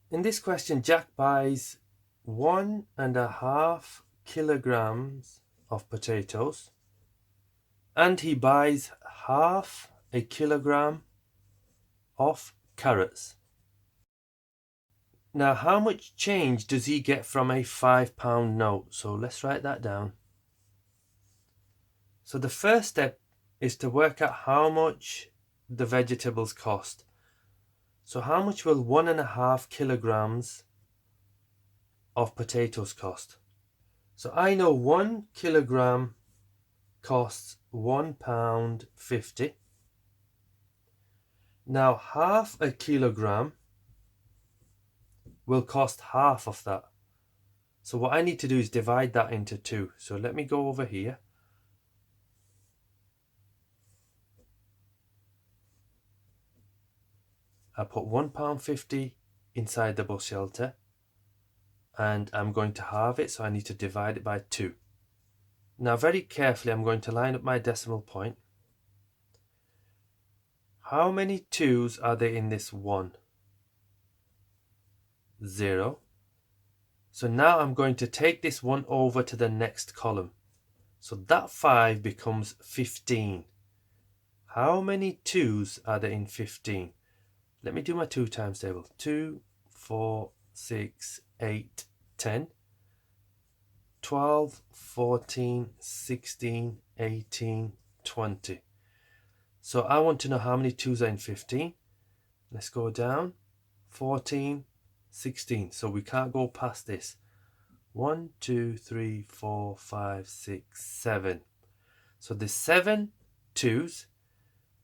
In this question, Jack buys 1.5 kilograms of potatoes and he buys half a kilogram of carrots. Now, how much change does he get from a £5 note? So let's write that down. So the first step is to work out how much the vegetables cost. So how much will 1.5 kilograms of potatoes cost? So I know 1 kilogram costs £1.50. Now half a kilogram will cost half of that. So what I need to do is divide that into 2. So let me go over here. I put £1.50 inside the bus shelter and I'm going to halve it, so I need to divide it by 2. Now very carefully I'm going to line up my decimal point. How many 2's are there in this 1? 0. So now I'm going to take this 1 over to the next column. So that 5 becomes 15. How many 2's are there in 15? Let me do my 2 times table. 2, 4, 6, 8, 10, 12, 14, 16, 18, 20. So I want to know how many 2's are in 15. Let's go down. 14, 16. So we can't go past this. 1, 2, 3, 4, 5, 6, 7. So there's 7 2's.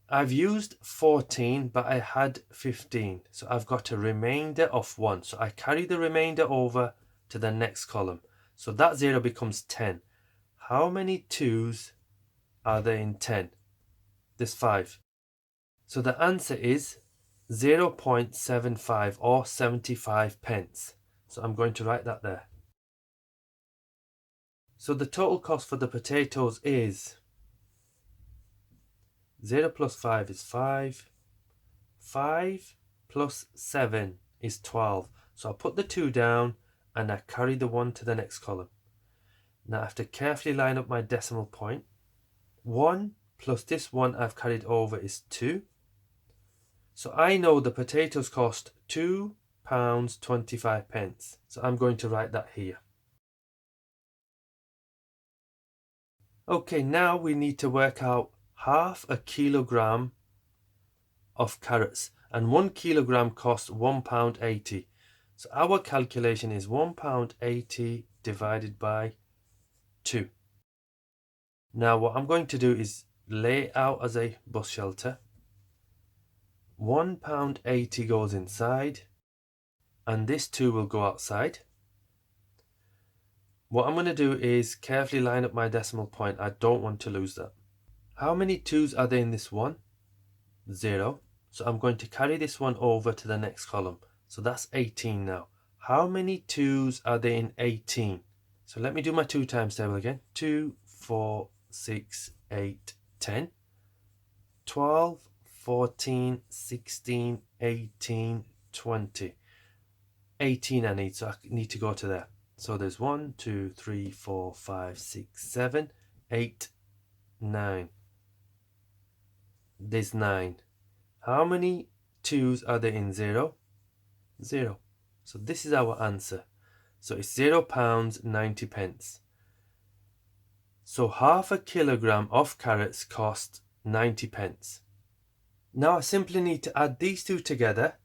I've used 14, but I had 15. So I've got a remainder of 1. So I carry the remainder over to the next column. So that 0 becomes 10. How many 2's are there in 10? There's 5. So the answer is 0.75 or 75 pence. So I'm going to write that there. So the total cost for the potatoes is 0 plus 5 is 5. 5 plus 7 is 12. So I put the 2 down and I carry the 1 to the next column. Now I have to carefully line up my decimal point. 1 plus this 1 I've carried over is 2. So I know the potatoes cost £2.25. So I'm going to write that here. Okay, now we need to work out half a kilogram of carrots, and 1 kilogram costs £1.80. So our calculation is £1.80 divided by 2. Now what I'm going to do is lay it out as a bus shelter. £1.80 goes inside and this 2 will go outside. What I'm going to do is carefully line up my decimal point. I don't want to lose that. How many 2's are there in this 1? 0. So I'm going to carry this 1 over to the next column. So that's 18 now. How many 2's are there in 18? So let me do my 2 times table again. 2, 4, 6, 8, 10, 12, 14, 16, 18, 20. 18 I need, so I need to go to there. So there's 1, 2, 3, 4, 5, 6, 7, 8, 9. There's 9. How many 2's are there in 0? 0. So this is our answer. So it's £0.90. So half a kilogram of carrots cost 90 pence. Now I simply need to add these 2 together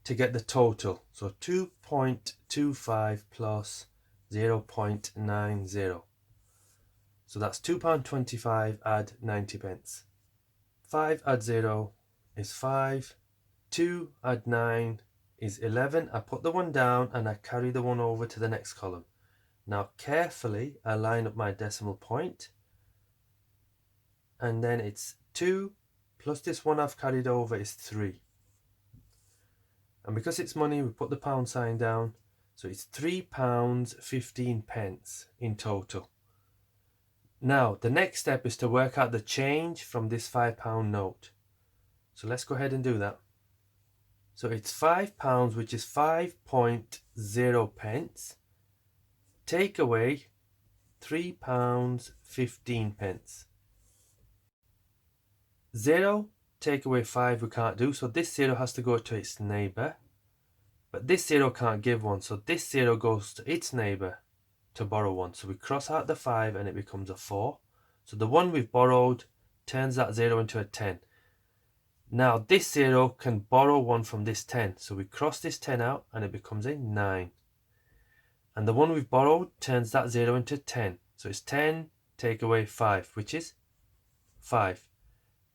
to get the total. So 2.25 plus 0.90. So that's £2.25 add 90 pence. 5 add 0 is 5. 2 add 9 is 11. I put the 1 down and I carry the 1 over to the next column. Now carefully I line up my decimal point. And then it's 2 plus this 1 I've carried over is 3. And because it's money, we put the pound sign down. So it's £3.15 in total. Now, the next step is to work out the change from this £5 note. So let's go ahead and do that. So it's £5, which is 5.0 pence. Take away £3.15. 0, take away 5 we can't do, so this 0 has to go to its neighbour. But this 0 can't give 1, so this 0 goes to its neighbour to borrow 1. So we cross out the 5 and it becomes a 4. So the 1 we've borrowed turns that 0 into a 10. Now this 0 can borrow 1 from this 10. So we cross this 10 out and it becomes a 9. And the 1 we've borrowed turns that 0 into 10. So it's 10 take away 5, which is 5.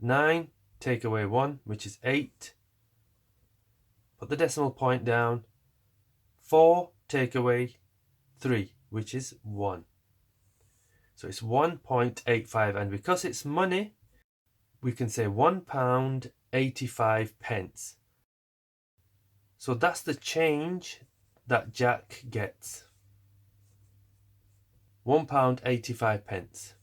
9 take away 1, which is 8. Put the decimal point down. 4 take away 3, which is 1. So it's 1.85, and because it's money, we can say £1.85. So that's the change that Jack gets. £1.85.